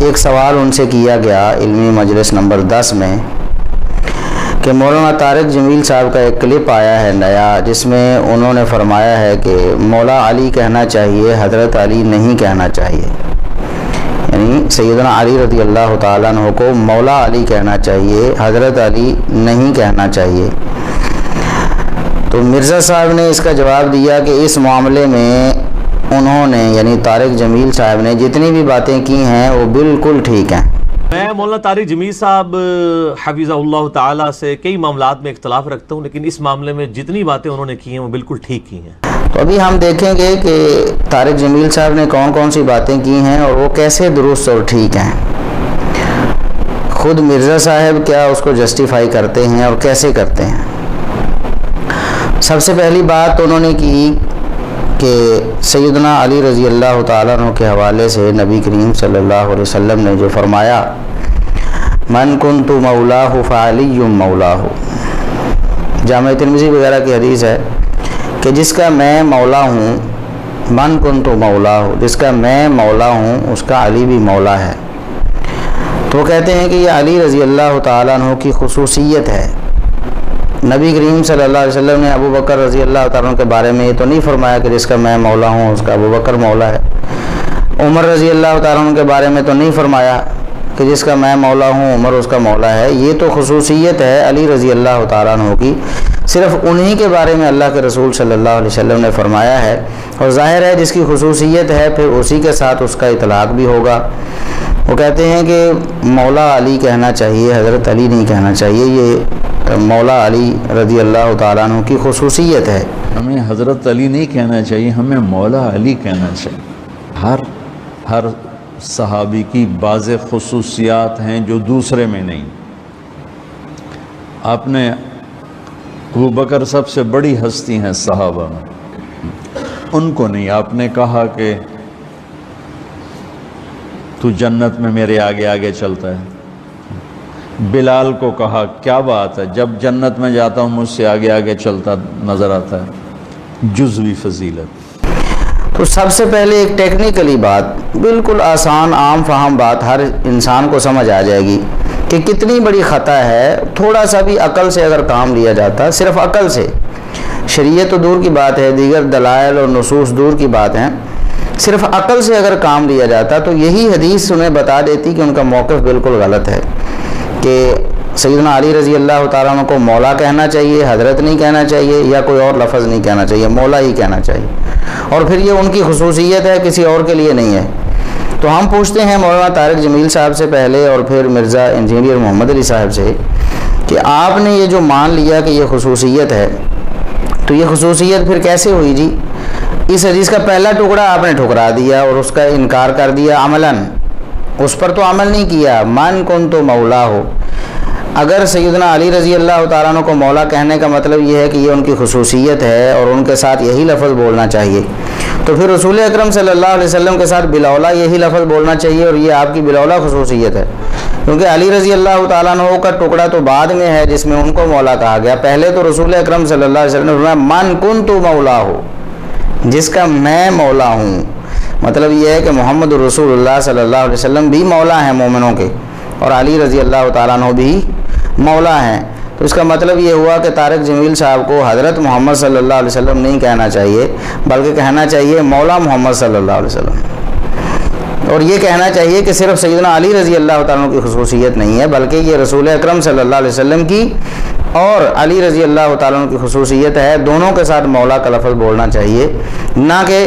ایک سوال ان سے کیا گیا علمی مجلس نمبر 10 میں کہ مولانا طارق جمیل صاحب کا ایک کلپ آیا ہے نیا، جس میں انہوں نے فرمایا ہے کہ مولا علی کہنا چاہیے، حضرت علی نہیں کہنا چاہیے، یعنی سیدنا علی رضی اللہ تعالیٰ عنہ کو مولا علی کہنا چاہیے، حضرت علی نہیں کہنا چاہیے۔ تو مرزا صاحب نے اس کا جواب دیا کہ اس معاملے میں انہوں نے یعنی طارق جمیل صاحب نے جتنی بھی باتیں کی ہیں وہ بالکل ٹھیک ہیں۔ میں مولانا طارق جمیل صاحب حفظہ اللہ تعالیٰ سے کئی معاملات میں اختلاف رکھتا ہوں، لیکن اس معاملے میں جتنی باتیں انہوں نے کی ہیں وہ بالکل ٹھیک کی ہیں۔ تو ابھی ہم دیکھیں گے کہ طارق جمیل صاحب نے کون کون سی باتیں کی ہیں اور وہ کیسے درست اور ٹھیک ہیں۔ خود مرزا صاحب کیا اس کو جسٹیفائی کرتے ہیں اور کیسے کرتے ہیں۔ سب سے پہلی بات انہوں نے کی کہ سیدنا علی رضی اللہ تعالیٰ عنہ کے حوالے سے نبی کریم صلی اللہ علیہ وسلم نے جو فرمایا من کنت مولاہ فعلی مولاہ، جامع ترمذی وغیرہ کی حدیث ہے کہ جس کا میں مولا ہوں، من کنت مولاہ، جس کا میں مولا ہوں اس کا علی بھی مولا ہے۔ تو وہ کہتے ہیں کہ یہ علی رضی اللہ تعالیٰ عنہ کی خصوصیت ہے۔ نبی کریم صلی اللہ علیہ وسلم نے ابو بکر رضی اللہ تعالیٰ عنہ کے بارے میں یہ تو نہیں فرمایا کہ جس کا میں مولا ہوں اس کا ابو بکر مولا ہے۔ عمر رضی اللہ تعالیٰ عنہ کے بارے میں تو نہیں فرمایا کہ جس کا میں مولا ہوں عمر اس کا مولا ہے۔ یہ تو خصوصیت ہے علی رضی اللہ تعالیٰ عنہ کی، صرف انہی کے بارے میں اللہ کے رسول صلی اللہ علیہ وسلم نے فرمایا ہے، اور ظاہر ہے جس کی خصوصیت ہے پھر اسی کے ساتھ اس کا اطلاق بھی ہوگا۔ وہ کہتے ہیں کہ مولا علی کہنا چاہیے، حضرت علی نہیں کہنا چاہیے، یہ مولا علی رضی اللہ تعالیٰ عنہ کی خصوصیت ہے۔ ہمیں حضرت علی نہیں کہنا چاہیے، ہمیں مولا علی کہنا چاہیے۔ ہر صحابی کی بعض خصوصیات ہیں جو دوسرے میں نہیں۔ آپ نے ابو بکر سب سے بڑی ہستی ہیں صحابہ میں، ان کو نہیں آپ نے کہا کہ تو جنت میں میرے آگے آگے چلتا ہے۔ بلال کو کہا کیا بات ہے، جب جنت میں جاتا ہوں مجھ سے آگے آگے چلتا نظر آتا ہے، جزوی فضیلت۔ تو سب سے پہلے ایک ٹیکنیکلی بات، بالکل آسان عام فہم بات ہر انسان کو سمجھ آ جائے گی کہ کتنی بڑی خطا ہے۔ تھوڑا سا بھی عقل سے اگر کام لیا جاتا، صرف عقل سے، شریعت تو دور کی بات ہے، دیگر دلائل اور نصوص دور کی بات ہیں، صرف عقل سے اگر کام لیا جاتا تو یہی حدیث انہیں بتا دیتی کہ ان کا موقف بالکل غلط ہے، کہ سیدنا علی رضی اللہ تعالیٰ عنہ کو مولا کہنا چاہیے، حضرت نہیں کہنا چاہیے، یا کوئی اور لفظ نہیں کہنا چاہیے، مولا ہی کہنا چاہیے، اور پھر یہ ان کی خصوصیت ہے، کسی اور کے لیے نہیں ہے۔ تو ہم پوچھتے ہیں مولانا طارق جمیل صاحب سے پہلے اور پھر مرزا انجینئر محمد علی صاحب سے کہ آپ نے یہ جو مان لیا کہ یہ خصوصیت ہے، تو یہ خصوصیت پھر کیسے ہوئی جی؟ اس حدیث کا پہلا ٹکڑا آپ نے ٹھکرا دیا اور اس کا انکار کر دیا عملاً، اس پر تو عمل نہیں کیا۔ من کنت مولا ہو، اگر سیدنا علی رضی اللہ تعالیٰ عنہ کو مولا کہنے کا مطلب یہ ہے کہ یہ ان کی خصوصیت ہے اور ان کے ساتھ یہی لفظ بولنا چاہیے، تو پھر رسول اکرم صلی اللہ علیہ وسلم کے ساتھ بلولا یہی لفظ بولنا چاہیے، اور یہ آپ کی بلولا خصوصیت ہے، کیونکہ علی رضی اللہ تعالیٰ عنہ کا ٹکڑا تو بعد میں ہے جس میں ان کو مولا کہا گیا۔ پہلے تو رسول اکرم صلی اللہ علیہ وسلم نے فرمایا من کنت مولا ہو، جس کا میں مولا ہوں، مطلب یہ ہے کہ محمد رسول اللہ صلی اللہ علیہ وسلم بھی مولا ہیں مومنوں کے، اور علی رضی اللہ تعالیٰ عنہ بھی مولا ہیں۔ تو اس کا مطلب یہ ہوا کہ طارق جمیل صاحب کو حضرت محمد صلی اللہ علیہ وسلم نہیں کہنا چاہیے، بلکہ کہنا چاہیے مولا محمد صلی اللہ علیہ وسلم، اور یہ کہنا چاہیے کہ صرف سیدنا علی رضی اللہ تعالیٰ عنہ کی خصوصیت نہیں ہے، بلکہ یہ رسول اکرم صلی اللہ علیہ وسلم کی اور علی رضی اللہ تعالیٰ عنہ کی خصوصیت ہے، دونوں کے ساتھ مولا کا لفظ بولنا چاہیے، نہ کہ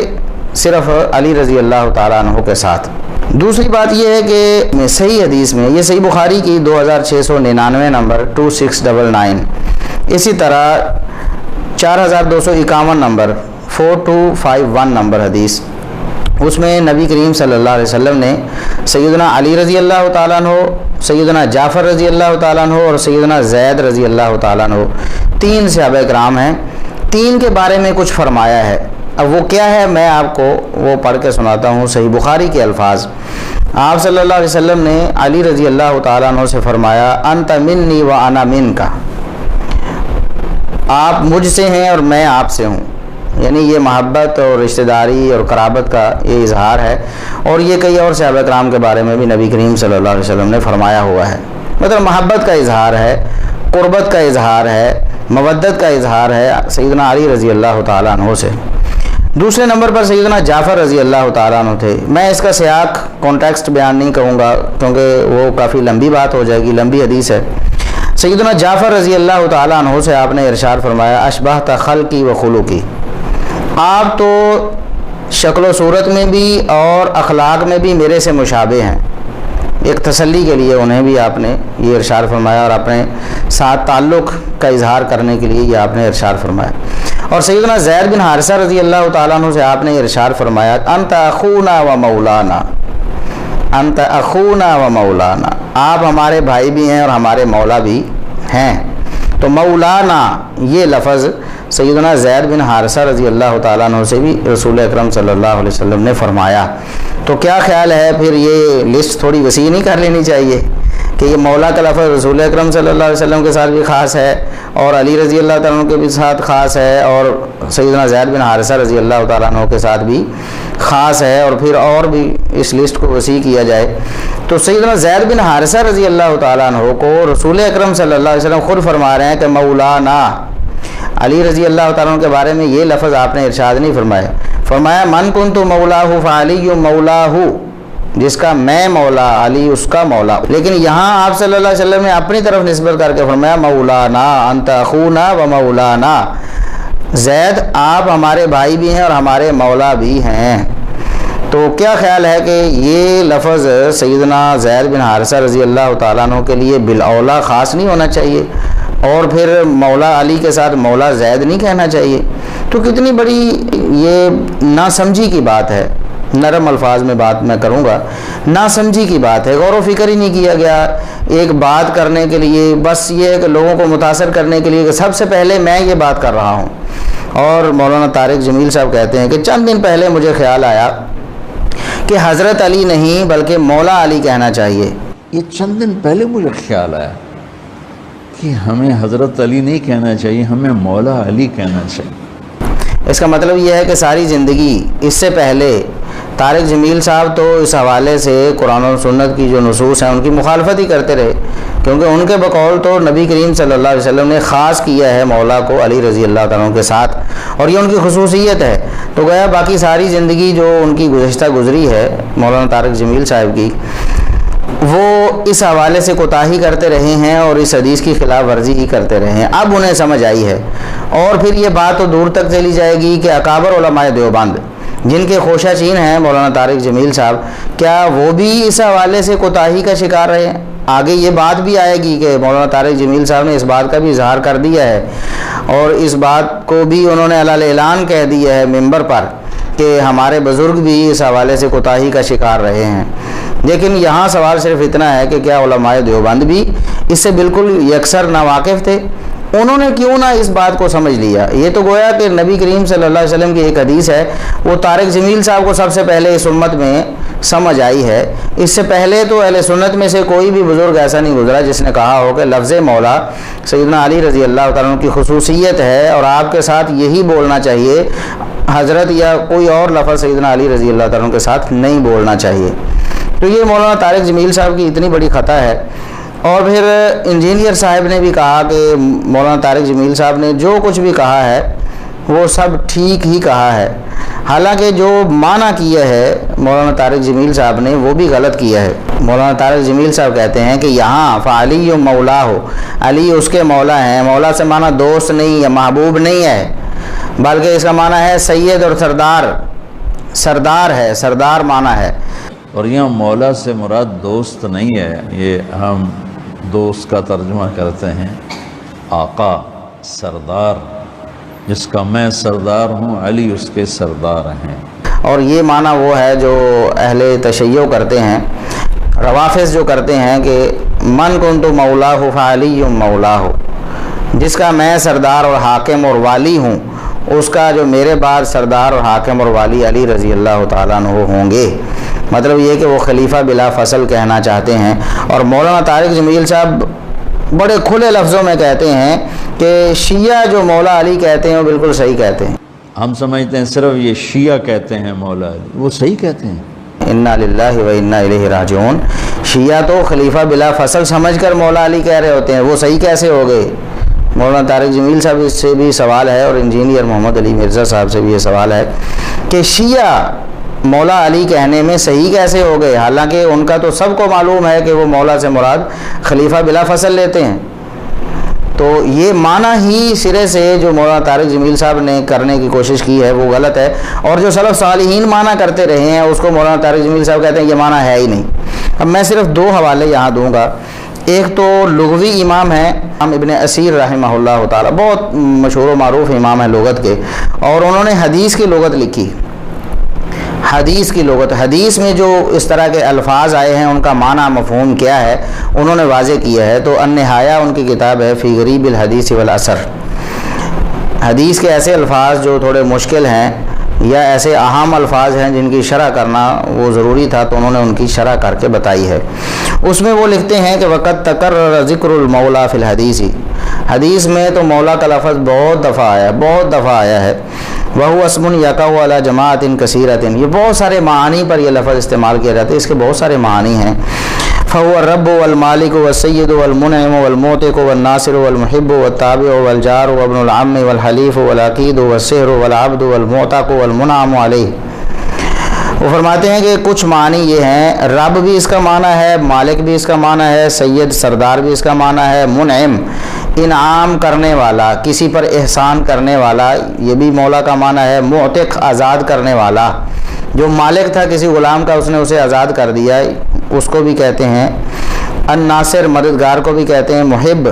صرف علی رضی اللہ تعالیٰ عنہ کے ساتھ۔ دوسری بات یہ ہے کہ صحیح حدیث میں، یہ صحیح بخاری کی 2699 نمبر 2699، اسی طرح 4251 نمبر 4251 نمبر حدیث، اس میں نبی کریم صلی اللہ علیہ وسلم نے سیدنا علی رضی اللہ تعالیٰ عنہ، سیدنا جعفر رضی اللہ تعالیٰ عنہ اور سیدنا زید رضی اللہ تعالیٰ عنہ، 3 صحابہ کرام ہیں، 3 کے بارے میں کچھ فرمایا ہے۔ اب وہ کیا ہے میں آپ کو وہ پڑھ کے سناتا ہوں، صحیح بخاری کے الفاظ۔ آپ صلی اللہ علیہ وسلم نے علی رضی اللہ تعالیٰ عنہ سے فرمایا انت منی وانا منک، آپ مجھ سے ہیں اور میں آپ سے ہوں۔ یعنی یہ محبت اور رشتہ داری اور قرابت کا یہ اظہار ہے، اور یہ کئی اور صحابہ کرام کے بارے میں بھی نبی کریم صلی اللہ علیہ وسلم نے فرمایا ہوا ہے۔ مطلب محبت کا اظہار ہے، قربت کا اظہار ہے، مودت کا اظہار ہے سیدنا علی رضی اللہ تعالیٰ عنہ سے۔ دوسرے نمبر پر سیدنا جعفر رضی اللہ تعالیٰ عنہ تھے۔ میں اس کا سیاق کانٹیکسٹ بیان نہیں کروں گا کیونکہ وہ کافی لمبی بات ہو جائے گی، لمبی حدیث ہے۔ سیدنا جعفر رضی اللہ تعالیٰ عنہ سے آپ نے ارشاد فرمایا، اشبہت خلقی و خلقی، آپ تو شکل و صورت میں بھی اور اخلاق میں بھی میرے سے مشابہ ہیں۔ ایک تسلی کے لیے انہیں بھی آپ نے یہ ارشاد فرمایا، اور اپنے ساتھ تعلق کا اظہار کرنے کے لیے یہ آپ نے ارشاد فرمایا۔ اور سیدنا زید بن حارثہ رضی اللہ تعالیٰ عنہ سے آپ نے ارشاد فرمایا، انت اخونا و مولانا، انت اخونا و مولانا، آپ ہمارے بھائی بھی ہیں اور ہمارے مولا بھی ہیں۔ تو مولانا یہ لفظ سیدنا زید بن حارثہ رضی اللہ تعالیٰ عنہ سے بھی رسول اکرم صلی اللہ علیہ وسلم نے فرمایا۔ تو کیا خیال ہے، پھر یہ لسٹ تھوڑی وسیع نہیں کر لینی چاہیے کہ یہ مولا کا لفظ رسول اکرم صلی اللہ علیہ وسلم کے ساتھ بھی خاص ہے، اور علی رضی اللہ تعالیٰ عنہ کے بھی ساتھ خاص ہے، اور سیدنا زید بن حارثہ رضی اللہ تعالیٰ عنہ کے ساتھ بھی خاص ہے، اور پھر اور بھی اس لسٹ کو وسیع کیا جائے تو سیدنا زید بن حارثہ رضی اللہ تعالیٰ عنہ کو رسول اکرم صلی اللہ علیہ وسلم خود فرما رہے ہیں کہ مولانا۔ علی رضی اللہ تعالیٰ عنہ کے بارے میں یہ لفظ آپ نے ارشاد نہیں فرمایا، فرمایا من کنت مولاہ فعلی مولاہ، جس کا میں مولا علی اس کا مولا۔ لیکن یہاں آپ صلی اللہ علیہ وسلم نے اپنی طرف نسبت کر کے فرمایا مولانا انت اخونا و مولانا، زید آپ ہمارے بھائی بھی ہیں اور ہمارے مولا بھی ہیں۔ تو کیا خیال ہے کہ یہ لفظ سیدنا زید بن حارثہ رضی اللہ تعالیٰ عنہ کے لیے بالاولا خاص نہیں ہونا چاہیے، اور پھر مولا علی کے ساتھ مولا زید نہیں کہنا چاہیے؟ تو کتنی بڑی یہ ناسمجھی کی بات ہے، نرم الفاظ میں بات میں کروں گا، ناسمجھی کی بات ہے، غور و فکر ہی نہیں کیا گیا ایک بات کرنے کے لیے، بس یہ ہے کہ لوگوں کو متاثر کرنے کے لیے کہ سب سے پہلے میں یہ بات کر رہا ہوں۔ اور مولانا طارق جمیل صاحب کہتے ہیں کہ چند دن پہلے مجھے خیال آیا کہ حضرت علی نہیں بلکہ مولا علی کہنا چاہیے۔ یہ چند دن پہلے مجھے خیال آیا کہ ہمیں حضرت علی نہیں کہنا چاہیے، ہمیں مولا علی کہنا چاہیے۔ اس کا مطلب یہ ہے کہ ساری زندگی اس سے پہلے طارق جمیل صاحب تو اس حوالے سے قرآن و سنت کی جو نصوص ہیں ان کی مخالفت ہی کرتے رہے، کیونکہ ان کے بقول تو نبی کریم صلی اللہ علیہ وسلم نے خاص کیا ہے مولا کو علی رضی اللہ تعالیٰ عنہ کے ساتھ، اور یہ ان کی خصوصیت ہے۔ تو گویا باقی ساری زندگی جو ان کی گزشتہ گزری ہے مولانا طارق جمیل صاحب کی، وہ اس حوالے سے کوتاہی کرتے رہے ہیں اور اس حدیث کی خلاف ورزی ہی کرتے رہے ہیں۔ اب انہیں سمجھ آئی ہے، اور پھر یہ بات تو دور تک چلی جائے گی کہ اکابر علماء دیوبند جن کے خوشہ چین ہیں مولانا طارق جمیل صاحب، کیا وہ بھی اس حوالے سے کوتاہی کا شکار رہے ہیں؟ آگے یہ بات بھی آئے گی کہ مولانا طارق جمیل صاحب نے اس بات کا بھی اظہار کر دیا ہے، اور اس بات کو بھی انہوں نے علیٰ اعلان کہہ دیا ہے ممبر پر کہ ہمارے بزرگ بھی اس حوالے سے کوتاہی کا شکار رہے ہیں۔ لیکن یہاں سوال صرف اتنا ہے کہ کیا علماء دیوبند بھی اس سے بالکل یکسر ناواقف تھے؟ انہوں نے کیوں نہ اس بات کو سمجھ لیا؟ یہ تو گویا کہ نبی کریم صلی اللہ علیہ وسلم کی ایک حدیث ہے، وہ طارق جمیل صاحب کو سب سے پہلے اس امت میں سمجھ آئی ہے۔ اس سے پہلے تو اہل سنت میں سے کوئی بھی بزرگ ایسا نہیں گزرا جس نے کہا ہو کہ لفظ مولا سیدنا علی رضی اللہ تعالیٰ عنہ کی خصوصیت ہے اور آپ کے ساتھ یہی بولنا چاہیے، حضرت یا کوئی اور لفظ سیدنا علی رضی اللہ تعالیٰ عنہ کے ساتھ نہیں بولنا چاہیے۔ تو یہ مولانا طارق جمیل صاحب کی اتنی بڑی خطا ہے۔ اور پھر انجینئر صاحب نے بھی کہا کہ مولانا طارق جمیل صاحب نے جو کچھ بھی کہا ہے وہ سب ٹھیک ہی کہا ہے، حالانکہ جو معنی کیا ہے مولانا طارق جمیل صاحب نے وہ بھی غلط کیا ہے۔ مولانا طارق جمیل صاحب کہتے ہیں کہ یہاں فعلی مولا ہو، علی اس کے مولا ہیں۔ مولا سے معنی دوست نہیں یا محبوب نہیں ہے، بلکہ اس کا معنی ہے سید اور سردار، سردار ہے، سردار معنی ہے۔ اور یہاں مولا سے مراد دوست نہیں ہے، یہ ہم دوست کا ترجمہ کرتے ہیں آقا، سردار، جس کا میں سردار ہوں، علی اس کے سردار ہیں۔ اور یہ معنی وہ ہے جو اہل تشیع کرتے ہیں، روافظ جو کرتے ہیں کہ من کنت مولاہ فعلی مولاہ، جس کا میں سردار اور حاکم اور والی ہوں، اس کا جو میرے بعد سردار اور حاکم اور والی علی رضی اللہ تعالیٰ عنہ ہوں گے۔ مطلب یہ کہ وہ خلیفہ بلا فصل کہنا چاہتے ہیں۔ اور مولانا طارق جمیل صاحب بڑے کھلے لفظوں میں کہتے ہیں کہ شیعہ جو مولا علی کہتے ہیں وہ بالکل صحیح کہتے ہیں۔ ہم سمجھتے ہیں صرف یہ شیعہ کہتے ہیں مولا علی، وہ صحیح کہتے ہیں۔ انا للہ و انا الیہ راجعون۔ شیعہ تو خلیفہ بلا فصل سمجھ کر مولا علی کہہ رہے ہوتے ہیں، وہ صحیح کیسے ہو گئے؟ مولانا طارق جمیل صاحب اس سے بھی سوال ہے، اور انجینئر محمد علی مرزا صاحب سے بھی یہ سوال ہے کہ شیعہ مولا علی کہنے میں صحیح کیسے ہو گئے، حالانکہ ان کا تو سب کو معلوم ہے کہ وہ مولا سے مراد خلیفہ بلا فصل لیتے ہیں۔ تو یہ معنی ہی سرے سے جو مولانا طارق جمیل صاحب نے کرنے کی کوشش کی ہے وہ غلط ہے، اور جو سلف صالحین معنی کرتے رہے ہیں اس کو مولانا طارق جمیل صاحب کہتے ہیں یہ معنی ہے ہی نہیں۔ اب میں صرف دو حوالے یہاں دوں گا۔ ایک تو لغوی امام ہے ابن اسیر رحمہ اللہ تعالی، بہت مشہور و معروف امام ہے لغت کے، اور انہوں نے حدیث کی لغت لکھی۔ حدیث کی لغت، حدیث میں جو اس طرح کے الفاظ آئے ہیں ان کا معنی مفہوم کیا ہے انہوں نے واضح کیا ہے۔ تو النہایہ ان کی کتاب ہے فی غریب الحدیث والاثر۔ حدیث کے ایسے الفاظ جو تھوڑے مشکل ہیں یا ایسے اہم الفاظ ہیں جن کی شرح کرنا وہ ضروری تھا، تو انہوں نے ان کی شرح کر کے بتائی ہے۔ اس میں وہ لکھتے ہیں کہ وقت تکرر ذکر المولا فی الحدیث، حدیث میں تو مولا کا لفظ بہت دفعہ آیا ہے۔ وہو اسم یقع علی جماعت کثیرۃ، یہ بہت سارے معانی پر یہ لفظ استعمال کیا جاتا ہے، اس کے بہت سارے معانی ہیں۔ فهو الرب والمالک والسید والمنعم والمعتق والناصر والمحب والتابع والجار وابن العم والحلیف والعقید والسحر والعبد والمعتق والمنعم علیہ۔ وہ فرماتے ہیں کہ کچھ معنی یہ ہیں، رب بھی اس کا معنی ہے، مالک بھی اس کا معنی ہے، سید سردار بھی اس کا معنی ہے، منعم انعام کرنے والا، کسی پر احسان کرنے والا، یہ بھی مولا کا معنی ہے، معتق آزاد کرنے والا، جو مالک تھا کسی غلام کا اس نے اسے آزاد کر دیا اس کو بھی کہتے ہیں، الناصر مددگار کو بھی کہتے ہیں، محب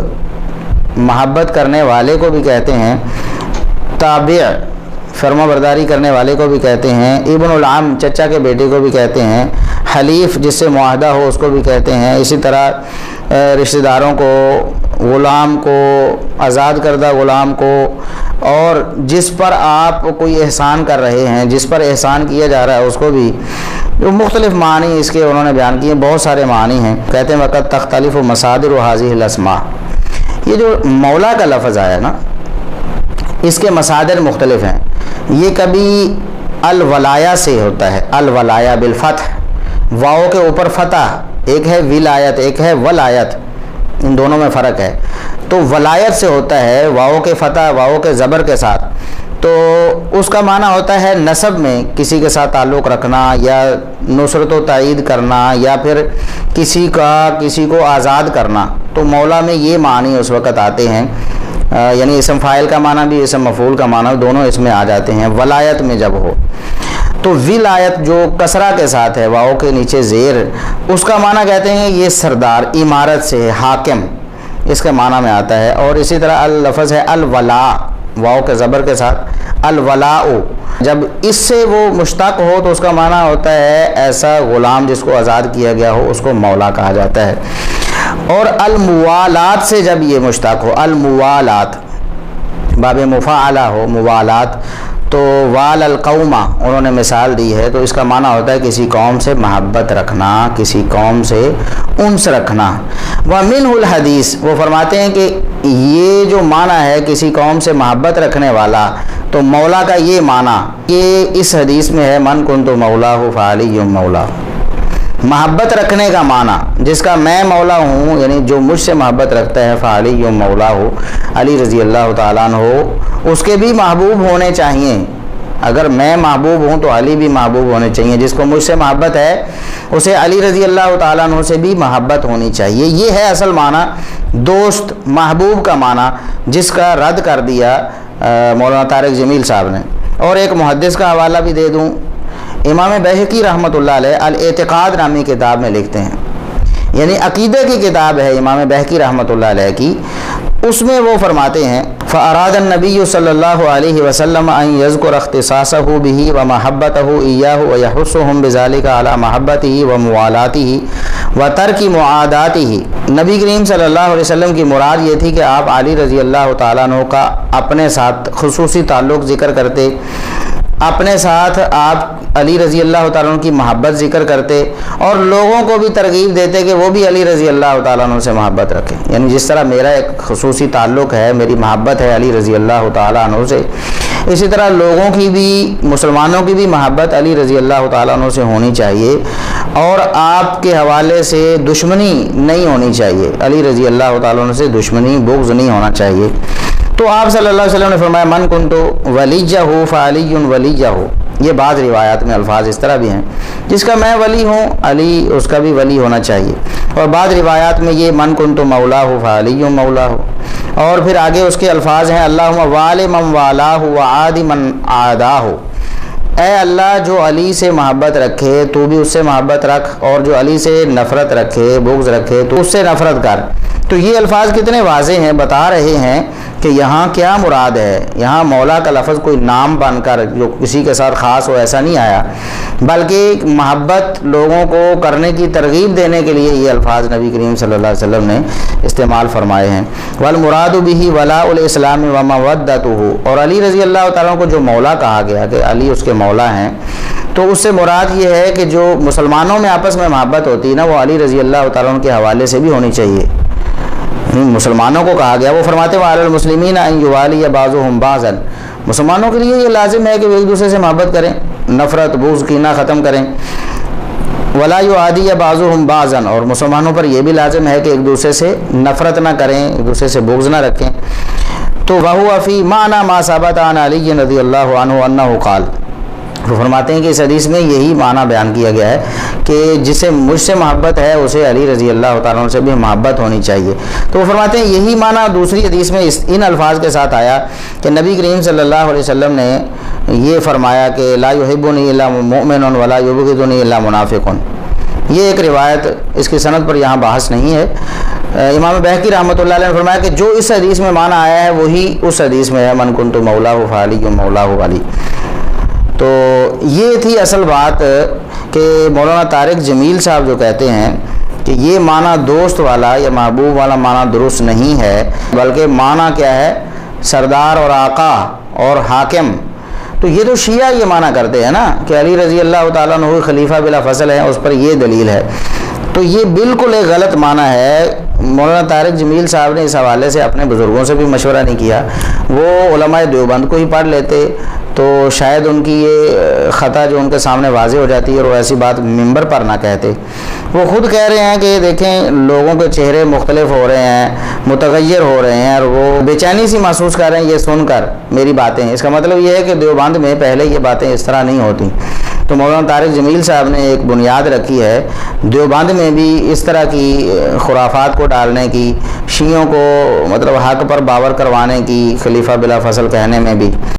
محبت کرنے والے کو بھی کہتے ہیں، تابع فرما برداری کرنے والے کو بھی کہتے ہیں، ابن العم چچا کے بیٹے کو بھی کہتے ہیں، حلیف جس سے معاہدہ ہو اس کو بھی کہتے ہیں، اسی طرح رشتہ داروں کو، غلام کو، آزاد کردہ غلام کو، اور جس پر آپ کوئی احسان کر رہے ہیں، جس پر احسان کیا جا رہا ہے اس کو بھی، جو مختلف معنی اس کے انہوں نے بیان کیے، بہت سارے معنی ہیں۔ کہتے ہیں وقت تختلف مصادر هذه الاسماء، یہ جو مولا کا لفظ آیا نا اس کے مصادر مختلف ہیں۔ یہ کبھی الولایا سے ہوتا ہے، الولایا بالفتح، واؤ کے اوپر فتح، ایک ہے ولایت ایک ہے ولایت، ان دونوں میں فرق ہے۔ تو ولایت سے ہوتا ہے واؤ کے فتح واؤ کے زبر کے ساتھ، تو اس کا معنی ہوتا ہے نسب میں کسی کے ساتھ تعلق رکھنا یا نصرت و تائید کرنا یا پھر کسی کو آزاد کرنا۔ تو مولا میں یہ معنی اس وقت آتے ہیں، یعنی اسم فاعل کا معنی بھی اسم مفعول کا معنی دونوں اس میں آ جاتے ہیں ولایت میں جب ہو۔ تو ولایت جو کسرہ کے ساتھ ہے واؤ کے نیچے زیر، اس کا معنی کہتے ہیں یہ سردار، عمارت سے حاکم، اس کے معنی میں آتا ہے۔ اور اسی طرح اللفظ ہے الولا، واؤ کے زبر کے ساتھ الولاء، جب اس سے وہ مشتق ہو تو اس کا معنی ہوتا ہے ایسا غلام جس کو آزاد کیا گیا ہو، اس کو مولا کہا جاتا ہے۔ اور الموالات سے جب یہ مشتق ہو، الموالات باب مفاعلہ ہو، موالات، تو وال القومہ انہوں نے مثال دی ہے، تو اس کا معنی ہوتا ہے کسی قوم سے محبت رکھنا، کسی قوم سے انس رکھنا۔ ومنہ الحدیث، وہ فرماتے ہیں کہ یہ جو معنی ہے کسی قوم سے محبت رکھنے والا، تو مولا کا یہ معنی کہ اس حدیث میں ہے من کنت مولا فعلی مولا، محبت رکھنے کا معنی جس کا میں مولا ہوں، یعنی جو مجھ سے محبت رکھتا ہے فعلی مولا ہو، علی رضی اللہ تعالیٰ عنہ ہو، اس کے بھی محبوب ہونے چاہیے۔ اگر میں محبوب ہوں تو علی بھی محبوب ہونے چاہیے، جس کو مجھ سے محبت ہے اسے علی رضی اللہ تعالیٰ عنہ سے بھی محبت ہونی چاہیے۔ یہ ہے اصل معنی دوست محبوب کا معنی، جس کا رد کر دیا مولانا طارق جمیل صاحب نے۔ اور ایک محدث کا حوالہ بھی دے دوں، امام بہقی رحمۃ اللہ علیہ الاعتقاد نامی کتاب میں لکھتے ہیں، یعنی عقیدہ کی کتاب ہے امام بہقی رحمۃ اللہ علیہ کی، اس میں وہ فرماتے ہیں فَأَرَادَ النَّبِيُّ صلی اللہ علیہ وسلم أَن يَذْكُرَ اخْتِصَاصَهُ بِهِ وَمَحَبَّتَهُ إِيَّاهُ وَيَحُثُّهُمْ بِذَلِكَ عَلَى مَحَبَّتِهِ وَمُوَالَاتِهِ وَتَرْكِ مُعَادَاتِهِ۔ نبی کریم صلی اللہ علیہ وسلم کی مراد یہ تھی کہ آپ علی رضی اللہ تعالیٰ عنہ کا اپنے ساتھ خصوصی تعلق ذکر کرتے اپنے ساتھ آپ علی رضی اللہ تعالیٰ عنہ کی محبت ذکر کرتے اور لوگوں کو بھی ترغیب دیتے کہ وہ بھی علی رضی اللہ تعالیٰ عنہ سے محبت رکھیں. یعنی جس طرح میرا ایک خصوصی تعلق ہے، میری محبت ہے علی رضی اللہ تعالیٰ عنہ سے، اسی طرح لوگوں کی بھی، مسلمانوں کی بھی محبت علی رضی اللہ تعالیٰ عنہ سے ہونی چاہیے، اور آپ کے حوالے سے دشمنی نہیں ہونی چاہیے. علی رضی اللہ تعالیٰ عنہ سے دشمنی، بغض نہیں ہونا چاہیے. تو آپ صلی اللہ علیہ وسلم نے فرمایا من کنتو ولیجہ فعلی ولیجہ. یہ بعض روایات میں الفاظ اس طرح بھی ہیں، جس کا میں ولی ہوں علی اس کا بھی ولی ہونا چاہیے. اور بعض روایات میں یہ من کنتو مولا فعلی مولا. اور پھر آگے اس کے الفاظ ہیں اللہم وال من والاہ وعاد من عاداہ. اے اللہ جو علی سے محبت رکھے تو بھی اس سے محبت رکھ، اور جو علی سے نفرت رکھے، بغض رکھے تو اس سے نفرت کر. تو یہ الفاظ کتنے واضح ہیں، بتا رہے ہیں کہ یہاں کیا مراد ہے. یہاں مولا کا لفظ کوئی نام بن کر جو کسی کے ساتھ خاص ہو ایسا نہیں آیا، بلکہ محبت لوگوں کو کرنے کی ترغیب دینے کے لیے یہ الفاظ نبی کریم صلی اللہ علیہ وسلم نے استعمال فرمائے ہیں. والمراد به ولاء الاسلام ومودته. اور علی رضی اللہ تعالیٰ کو جو مولا کہا گیا کہ علی اس کے مولا ہیں، تو اس سے مراد یہ ہے کہ جو مسلمانوں میں آپس میں محبت ہوتی ہے نا، وہ علی رضی اللہ تعالیٰ کے حوالے سے بھی ہونی چاہیے. مسلمانوں کو کہا گیا، وہ فرماتے ہیں وعلی المسلمین ان یوالی بعضهم بعضا. مسلمانوں کے لیے یہ لازم ہے کہ وہ ایک دوسرے سے محبت کریں، نفرت بغض کینہ ختم کریں. ولا یعادی بعضهم بعضا. اور مسلمانوں پر یہ بھی لازم ہے کہ ایک دوسرے سے نفرت نہ کریں، ایک دوسرے سے بغض نہ رکھیں. تو وہو فی معنی ما ثبت عن علی رضی اللہ عنہ انہ قال. وہ فرماتے ہیں کہ اس حدیث میں یہی معنی بیان کیا گیا ہے کہ جسے مجھ سے محبت ہے اسے علی رضی اللہ تعالیٰ عنہ سے بھی محبت ہونی چاہیے. تو وہ فرماتے ہیں یہی معنی دوسری حدیث میں ان الفاظ کے ساتھ آیا کہ نبی کریم صلی اللہ علیہ وسلم نے یہ فرمایا کہ لا یحبنی الا مؤمن ولا یبغضنی الا منافق. یہ ایک روایت، اس کی سند پر یہاں بحث نہیں ہے. امام بہقی رحمۃ اللہ علیہ نے فرمایا کہ جو اس حدیث میں معنی آیا ہے وہی اس حدیث میں ہے من کنت مولا فعلی مولا علی. تو یہ تھی اصل بات کہ مولانا طارق جمیل صاحب جو کہتے ہیں کہ یہ معنی دوست والا یا محبوب والا معنی درست نہیں ہے، بلکہ معنی کیا ہے سردار اور آقا اور حاکم. تو یہ تو شیعہ یہ معنی کرتے ہیں نا کہ علی رضی اللہ تعالیٰ عنہ خلیفہ بلا فصل ہے، اس پر یہ دلیل ہے. تو یہ بالکل ایک غلط معنی ہے. مولانا طارق جمیل صاحب نے اس حوالے سے اپنے بزرگوں سے بھی مشورہ نہیں کیا. وہ علماء دیوبند کو ہی پڑھ لیتے تو شاید ان کی یہ خطا جو ان کے سامنے واضح ہو جاتی ہے اور وہ ایسی بات ممبر پر نہ کہتے. وہ خود کہہ رہے ہیں کہ دیکھیں لوگوں کے چہرے مختلف ہو رہے ہیں، متغیر ہو رہے ہیں، اور وہ بے چینی سی محسوس کر رہے ہیں یہ سن کر میری باتیں. اس کا مطلب یہ ہے کہ دیوبند میں پہلے یہ باتیں اس طرح نہیں ہوتی. تو مولانا طارق جمیل صاحب نے ایک بنیاد رکھی ہے دیوبند میں بھی اس طرح کی خرافات کو ڈالنے کی، شیعوں کو مطلب حق پر باور کروانے کی، خلیفہ بلا فصل کہنے میں بھی.